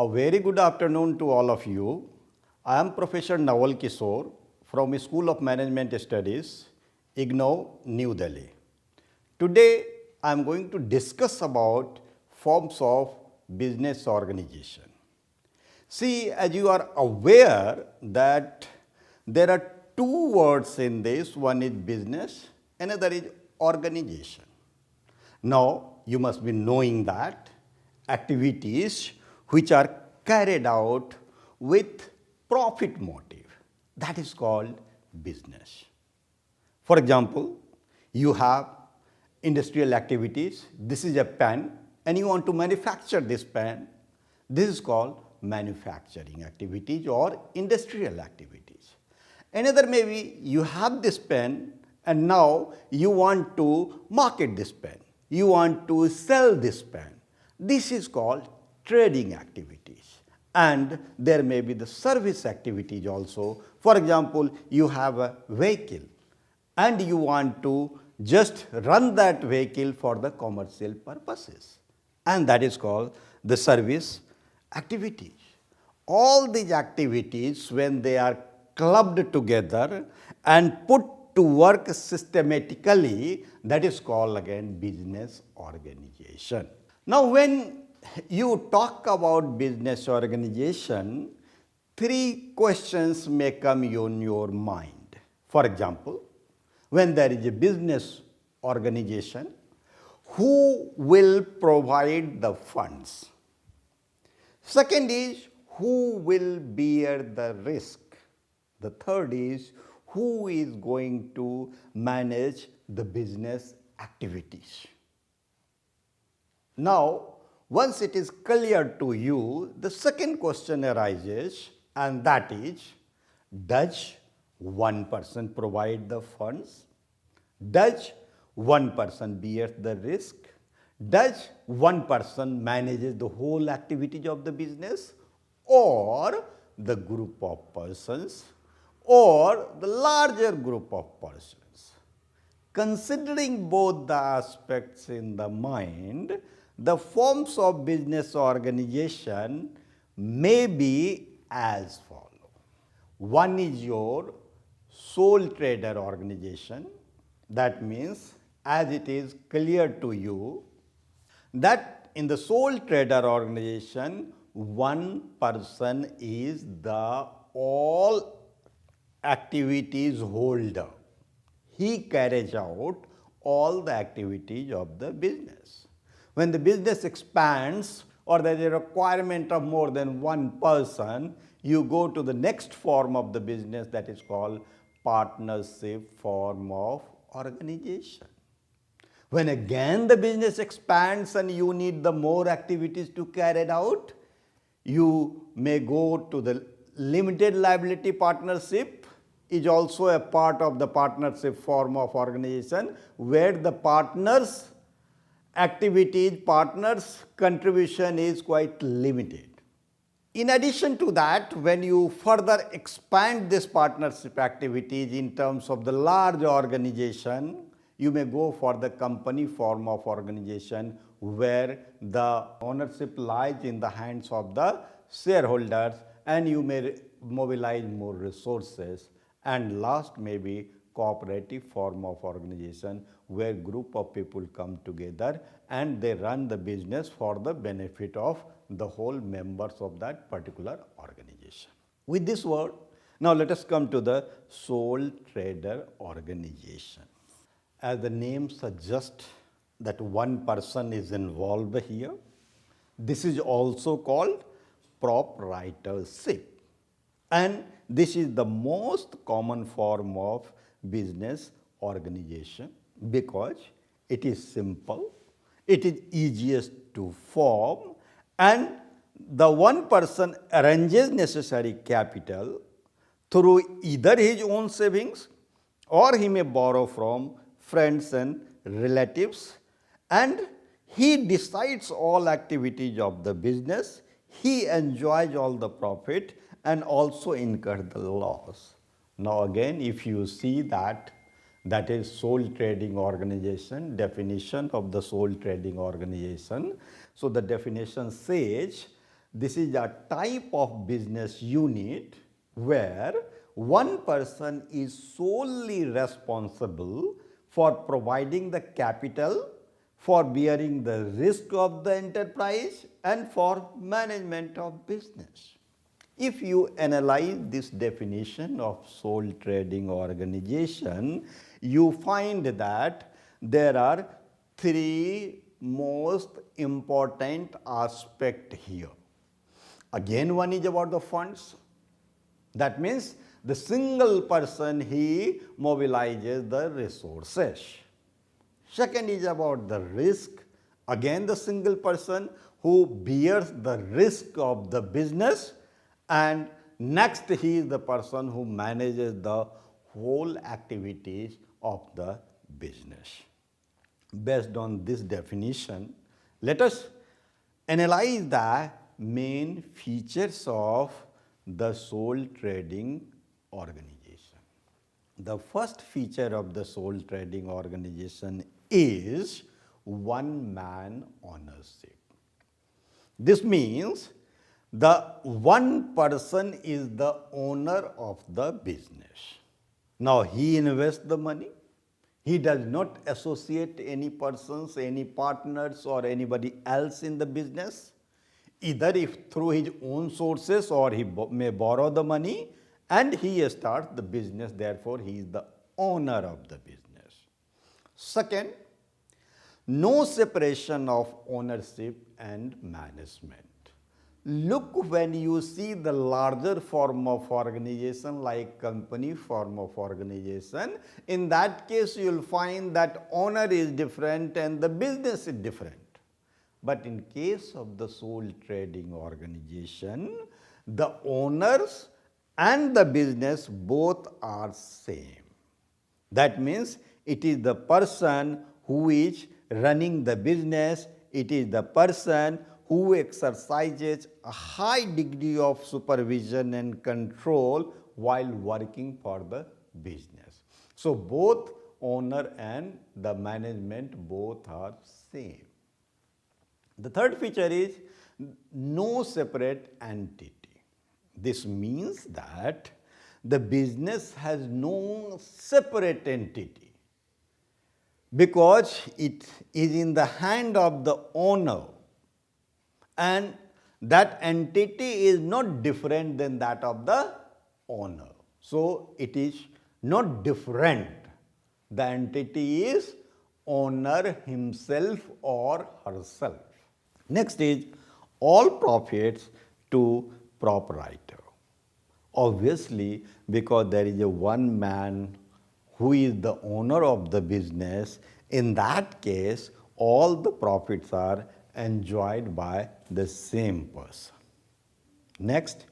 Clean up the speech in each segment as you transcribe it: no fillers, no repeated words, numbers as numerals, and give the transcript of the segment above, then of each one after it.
A very good afternoon to all of you. I am Professor Naval Kishore from School of Management Studies, IGNOU, New Delhi. Today, I am going to discuss about forms of business organization. See, as you are aware that there are two words in this, one is business, another is organization. Now, you must be knowing that activities which are carried out with profit motive, that is called business. For example, you have industrial activities, this is a pen and you want to manufacture this pen, this is called manufacturing activities or industrial activities. Another maybe you have this pen and now you want to market this pen, you want to sell this pen. This is called trading activities, and there may be the service activities also. For example, you have a vehicle and you want to just run that vehicle for the commercial purposes, and that is called the service activities. All these activities, when they are clubbed together and put to work systematically, that is called again business organization. Now, when you talk about business organization, three questions may come in your mind. For example, when there is a business organization, who will provide the funds? Second is, who will bear the risk? The third is, who is going to manage the business activities? Now, once it is clear to you, the second question arises, and that is, does one person provide the funds? Does one person bear the risk? Does one person manages the whole activities of the business, or the group of persons, or the larger group of persons? Considering both the aspects in the mind, the forms of business organization may be as follows. One is your sole trader organization. That means, as it is clear to you, that in the sole trader organization, one person is the all activities holder. He carries out all the activities of the business. When the business expands or there is a requirement of more than one person, you go to the next form of the business, that is called partnership form of organization. When again the business expands and you need the more activities to carry it out, you may go to the limited liability partnership, is also a part of the partnership form of organization, where the partners activities, partners contribution is quite limited. In addition to that, when you further expand this partnership activities in terms of the large organization, you may go for the company form of organization, where the ownership lies in the hands of the shareholders and you may mobilize more resources. And last may be cooperative form of organization, where group of people come together and they run the business for the benefit of the whole members of that particular organization. With this word, now let us come to the sole trader organization. As the name suggests that one person is involved here, this is also called proprietorship, and this is the most common form of business organization because it is simple, it is easiest to form, and the one person arranges necessary capital through either his own savings or he may borrow from friends and relatives, and he decides all activities of the business, he enjoys all the profit and also incur the loss. Now again, if you see that is sole trading organization, definition of the sole trading organization. So the definition says This is a type of business unit where one person is solely responsible for providing the capital, for bearing the risk of the enterprise, and for management of business. If you analyze this definition of sole trading organization, you find that there are three most important aspects here. Again, one is about the funds. That means the single person, he mobilizes the resources. Second is about the risk. Again, the single person who bears the risk of the business. And next, he is the person who manages the whole activities of the business. Based on this definition, let us analyze the main features of the sole trading organization. The first feature of the sole trading organization is one man ownership. This means the one person is the owner of the business. Now he invests the money. He does not associate any persons, any partners or anybody else in the business, either if through his own sources or he may borrow the money, and he starts the business, therefore he is the owner of the business. Second, no separation of ownership and management. Look, when you see the larger form of organization like company form of organization, in that case you will find that owner is different and the business is different. But in case of the sole trading organization, the owners and the business both are same. That means it is the person who is running the business, it is the person who exercises a high degree of supervision and control while working for the business. So both owner and the management both are same. The third feature is no separate entity. This means that the business has no separate entity because it is in the hand of the owner, and that entity is not different than that of the owner. So it is not different. The entity is owner himself or herself. Next is all profits to proprietor. Obviously, because there is a one man who is the owner of the business, in that case, all the profits are enjoyed by the same person. Next,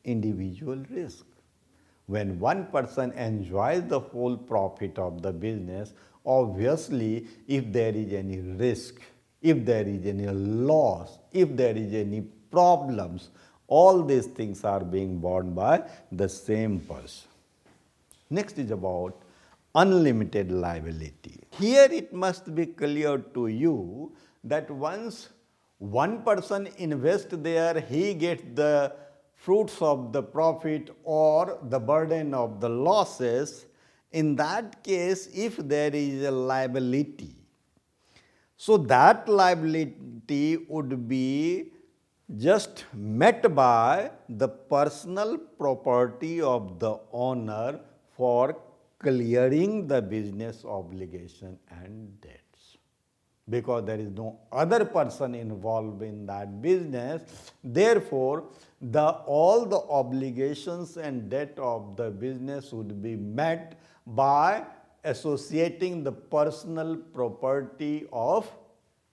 individual risk. When one person enjoys the whole profit of the business, obviously, if there is any risk, if there is any loss, if there is any problems, all these things are being borne by the same person. Next is about unlimited liability. Here it must be clear to you that once one person invests there, he gets the fruits of the profit or the burden of the losses. In that case, if there is a liability, so that liability would be just met by the personal property of the owner for clearing the business obligation and debts. Because there is no other person involved in that business, therefore, all the obligations and debt of the business would be met by associating the personal property of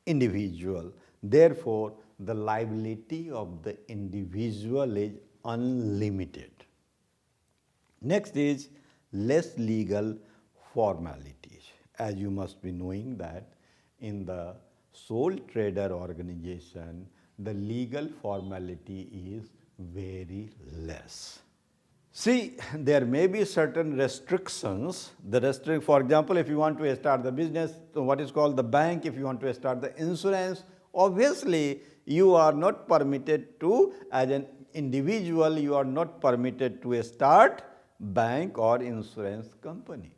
individual. Therefore, the liability of the individual is unlimited. Next is less legal formalities. As you must be knowing that in the sole trader organization, the legal formality is very less. See, there may be certain restrictions. For example, if you want to start the business, so what is called the bank, if you want to start the insurance, obviously you are not permitted to, as an individual, you are not permitted to start bank or insurance company.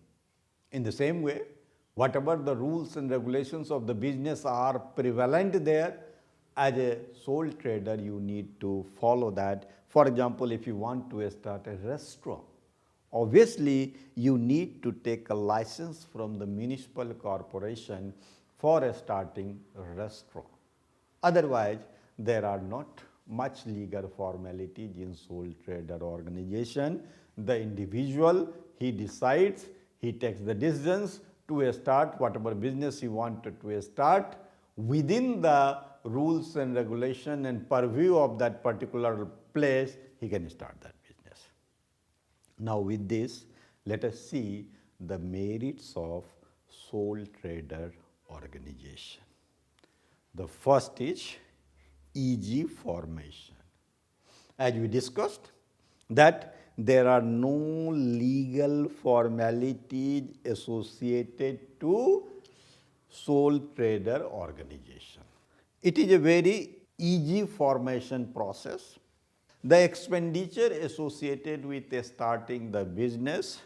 In the same way, whatever the rules and regulations of the business are prevalent there, as a sole trader, you need to follow that. For example, if you want to start a restaurant, obviously you need to take a license from the municipal corporation for starting a restaurant. Otherwise, there are not much legal formalities in sole trader organization. The individual, he decides, he takes the decisions to start whatever business he wanted to start within the rules and regulation and purview of that particular place, he can start that business. Now with this, let us see the merits of sole trader organization. The first is easy formation. As we discussed, that there are no legal formalities associated to sole trader organization. It is a very easy formation process. The expenditure associated with starting the business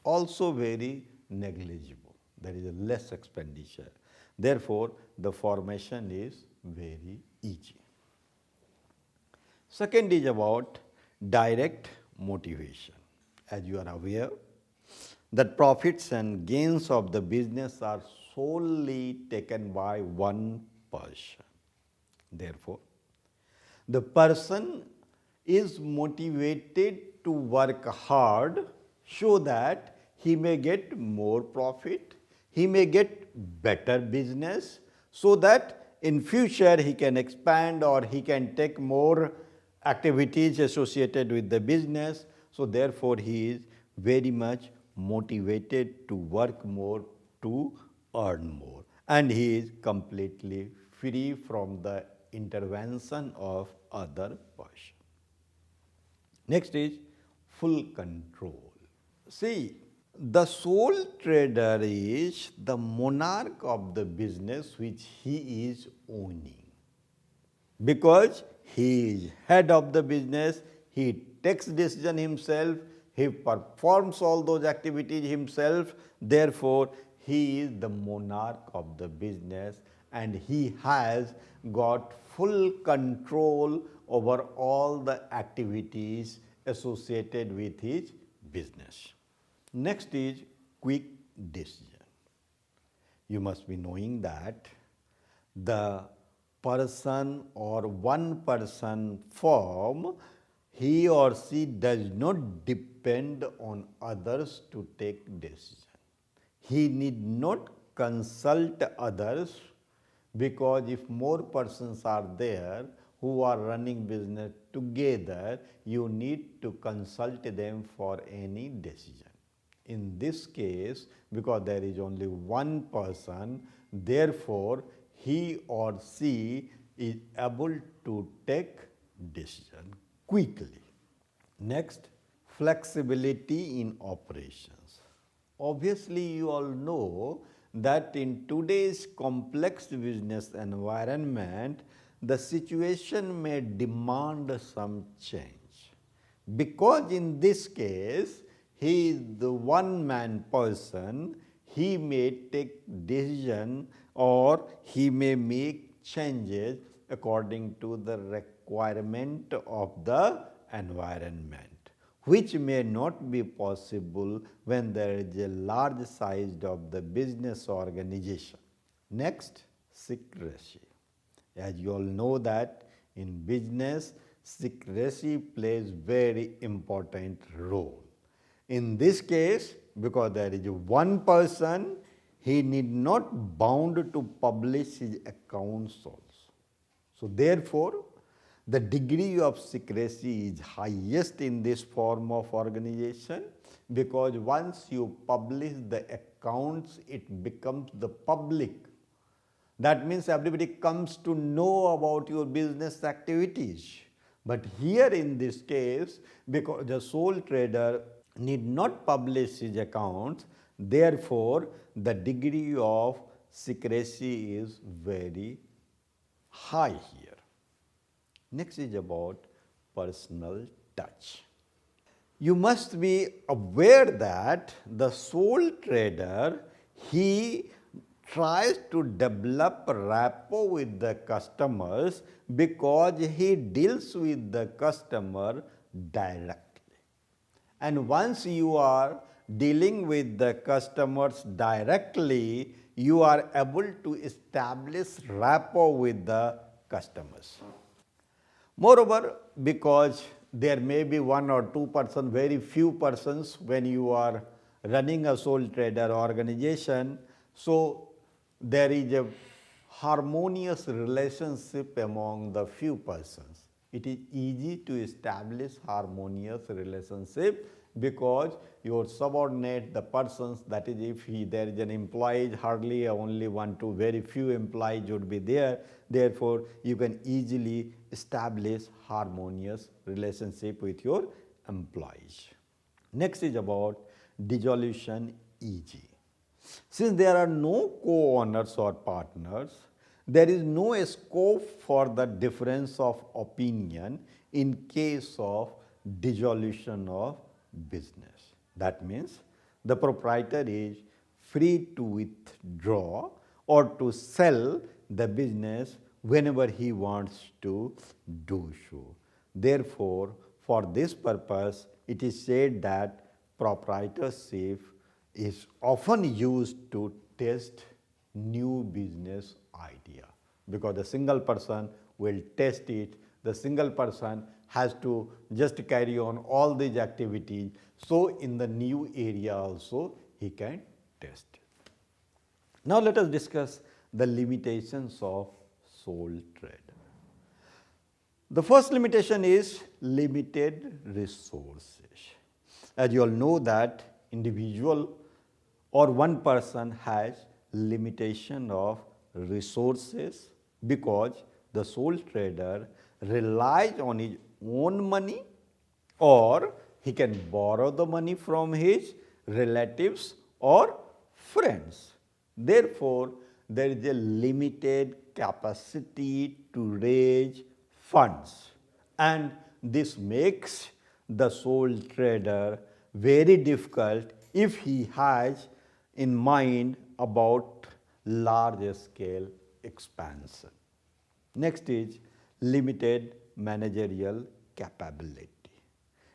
also very negligible. There is a less expenditure. Therefore, the formation is very easy. Second is about direct motivation. As you are aware, that profits and gains of the business are solely taken by one person. Therefore, the person is motivated to work hard so that he may get more profit, he may get better business, so that in future he can expand or he can take more activities associated with the business. So therefore, he is very much motivated to work more, to earn more, and he is completely free from the intervention of other person. Next is full control. See, the sole trader is the monarch of the business which he is owning, because he is head of the business, he takes decision himself, he performs all those activities himself. Therefore, he is the monarch of the business and he has got full control over all the activities associated with his business. Next is quick decision. You must be knowing that the person or one person firm, he or she does not depend on others to take decision. He need not consult others, because if more persons are there who are running business together, you need to consult them for any decision. In this case, because there is only one person, therefore he or she is able to take decision quickly. Next, flexibility in operations. Obviously, you all know that in today's complex business environment, the situation may demand some change, because in this case, he is the one-man person, he may take decision or he may make changes according to the requirement of the environment, which may not be possible when there is a large size of the business organization. Next, secrecy. As you all know that in business, secrecy plays very important role. In this case, because there is one person, he need not bound to publish his accounts also. So therefore, the degree of secrecy is highest in this form of organization, because once you publish the accounts, it becomes the public. That means everybody comes to know about your business activities. But here in this case, because the sole trader need not publish his accounts, therefore the degree of secrecy is very high here. Next is about personal touch. You must be aware that the sole trader, he tries to develop rapport with the customers because he deals with the customer directly. And once you are dealing with the customers directly, you are able to establish rapport with the customers. Moreover, because there may be 1 or 2%, very few persons when you are running a sole trader organization, so there is a harmonious relationship among the few persons. It is easy to establish harmonious relationship because your subordinate, the persons, that is if there is an employee, hardly only 1 to very few employees would be there. Therefore, you can easily establish harmonious relationship with your employees. Next is about dissolution easy. Since there are no co-owners or partners, there is no scope for the difference of opinion in case of dissolution of business. That means the proprietor is free to withdraw or to sell the business whenever he wants to do so. Therefore, for this purpose, it is said that proprietorship is often used to test new business idea, because the single person will test it. The single person has to just carry on all these activities. So, in the new area also he can test it. Now, let us discuss the limitations of sole trader. The first limitation is limited resources. As you all know that individual or one person has limitation of resources because the sole trader relies on his own money, or he can borrow the money from his relatives or friends. Therefore, there is a limited capacity to raise funds, and this makes the sole trader very difficult if he has in mind about large scale expansion. Next is limited managerial capability.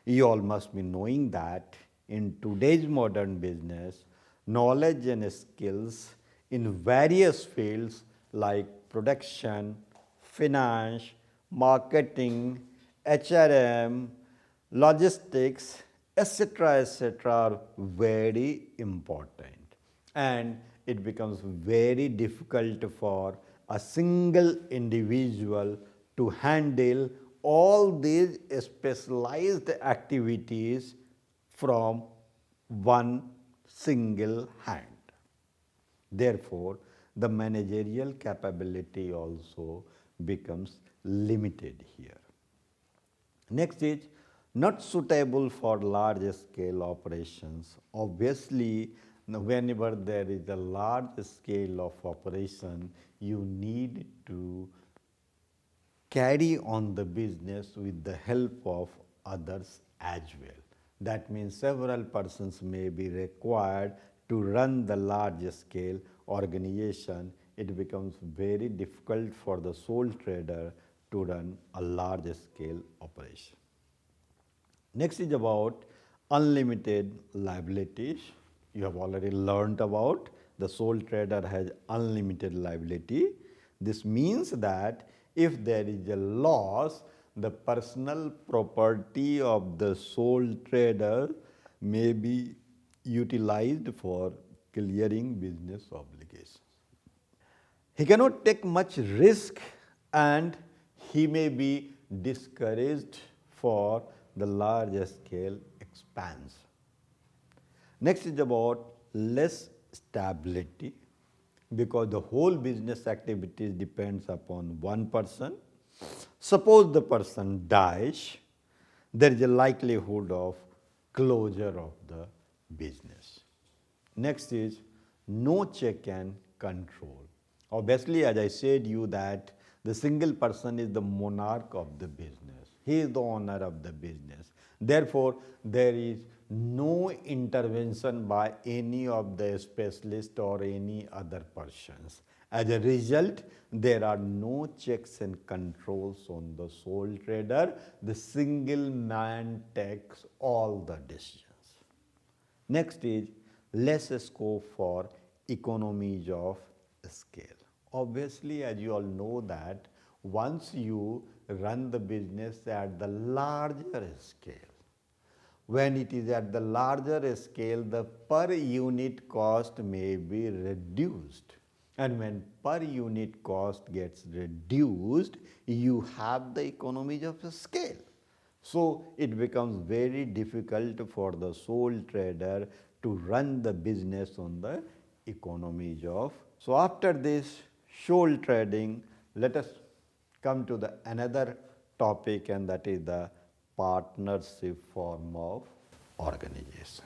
You all must be knowing that in today's modern business, knowledge and skills in various fields like production, finance, marketing, HRM, logistics, etc. are very important, and it becomes very difficult for a single individual to handle all these specialized activities from one single hand. Therefore, the managerial capability also becomes limited here. Next is not suitable for large scale operations. Obviously, whenever there is a large scale of operation, you need to carry on the business with the help of others as well. That means several persons may be required to run the large scale organization. It becomes very difficult for the sole trader to run a large scale operation. Next is about unlimited liabilities. You have already learned about the sole trader has unlimited liability. This means that if there is a loss, the personal property of the sole trader may be utilized for clearing business obligations. He cannot take much risk and he may be discouraged for the large scale expansion. Next is about less stability, because the whole business activities depends upon one person. Suppose the person dies, there is a likelihood of closure of the business. Next is no check and control. Obviously, as I said you that The single person is the monarch of the business. He is the owner of the business. Therefore, there is no intervention by any of the specialists or any other persons. As a result, there are no checks and controls on the sole trader. The single man takes all the decisions. Next is less scope for economies of scale. Obviously, as you all know that once you run the business at the larger scale, when it is at the larger scale, the per unit cost may be reduced. And when per unit cost gets reduced, you have the economies of scale. So it becomes very difficult for the sole trader to run the business on the economies of. So after this sole trading, let us come to the another topic, and that is the partnership form of organization.